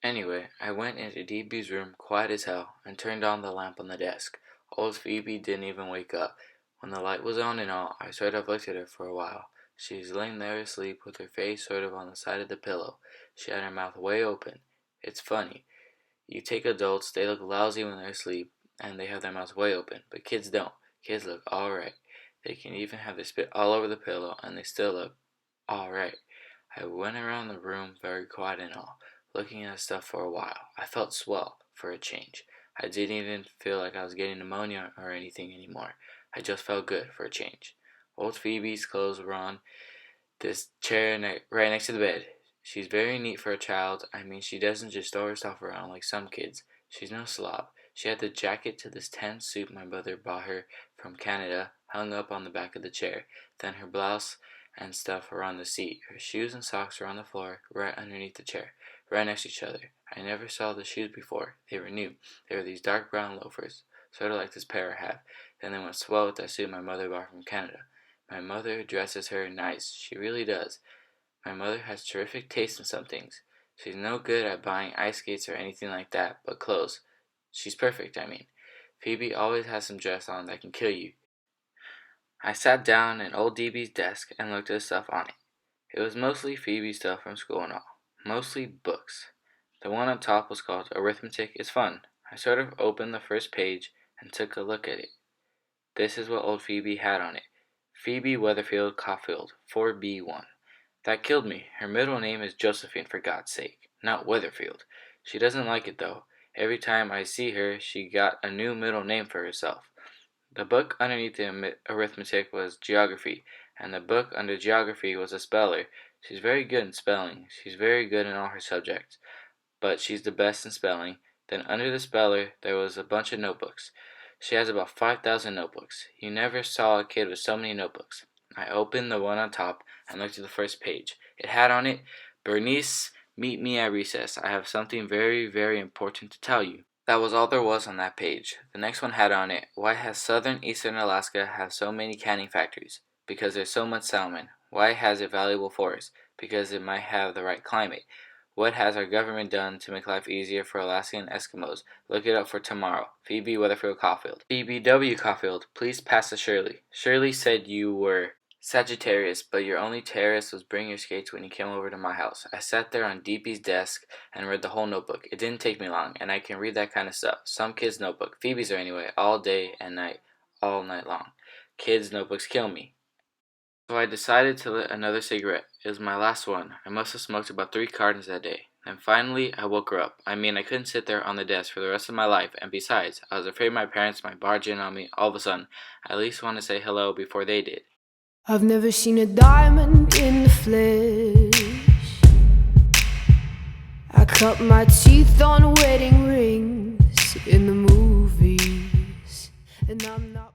Anyway, I went into DB's room quiet as hell and turned on the lamp on the desk. Old Phoebe didn't even wake up. When the light was on and all, I sort of looked at her for a while. She was laying there asleep with her face sort of on the side of the pillow. She had her mouth way open. It's funny. You take adults, they look lousy when they're asleep, and they have their mouths way open, but kids don't. Kids look alright. They can even have their spit all over the pillow, and they still look alright. I went around the room very quiet and all, looking at stuff for a while. I felt swell, for a change. I didn't even feel like I was getting pneumonia or anything anymore. I just felt good, for a change. Old Phoebe's clothes were on this chair right next to the bed. She's very neat for a child. I mean, she doesn't just throw her stuff around like some kids. She's no slob. She had the jacket to this tan suit my mother bought her from Canada hung up on the back of the chair. Then her blouse and stuff were on the seat. Her shoes and socks were on the floor, right underneath the chair, right next to each other. I never saw the shoes before. They were new. They were these dark brown loafers, sort of like this pair I have. Then they went swell with that suit my mother bought from Canada. My mother dresses her nice. She really does. My mother has terrific taste in some things. She's no good at buying ice skates or anything like that, but clothes. She's perfect, I mean. Phoebe always has some dress on that can kill you. I sat down at old DB's desk and looked at the stuff on it. It was mostly Phoebe stuff from school and all. Mostly books. The one on top was called Arithmetic is Fun. I sort of opened the first page and took a look at it. This is what old Phoebe had on it. Phoebe Weatherfield Caulfield, 4B1. That killed me. Her middle name is Josephine, for God's sake, not Weatherfield. She doesn't like it, though. Every time I see her, she got a new middle name for herself. The book underneath the arithmetic was geography, and the book under geography was a speller. She's very good in spelling. She's very good in all her subjects, but she's the best in spelling. Then under the speller, there was a bunch of notebooks. She has about 5,000 notebooks. You never saw a kid with so many notebooks. I opened the one on top and looked at the first page. It had on it, Bernice, meet me at recess. I have something very, very important to tell you. That was all there was on that page. The next one had on it, why has southern eastern Alaska have so many canning factories? Because there's so much salmon. Why has it valuable forests? Because it might have the right climate. What has our government done to make life easier for Alaskan Eskimos? Look it up for tomorrow. Phoebe Weatherfield Caulfield. Phoebe W. Caulfield, please pass to Shirley. Shirley said you were Sagittarius, but your only terrorist was bring your skates when you came over to my house. I sat there on DP's desk and read the whole notebook. It didn't take me long, and I can read that kind of stuff. Some kids' notebook. Phoebe's are anyway, all day and night, all night long. Kids' notebooks kill me. So I decided to lit another cigarette. It was my last one. I must have smoked about 3 cartons that day. Then finally, I woke her up. I mean, I couldn't sit there on the desk for the rest of my life, and besides, I was afraid my parents might barge in on me all of a sudden. I at least wanted to say hello before they did. I've never seen a diamond in the flesh. I cut my teeth on wedding rings in the movies, and I'm not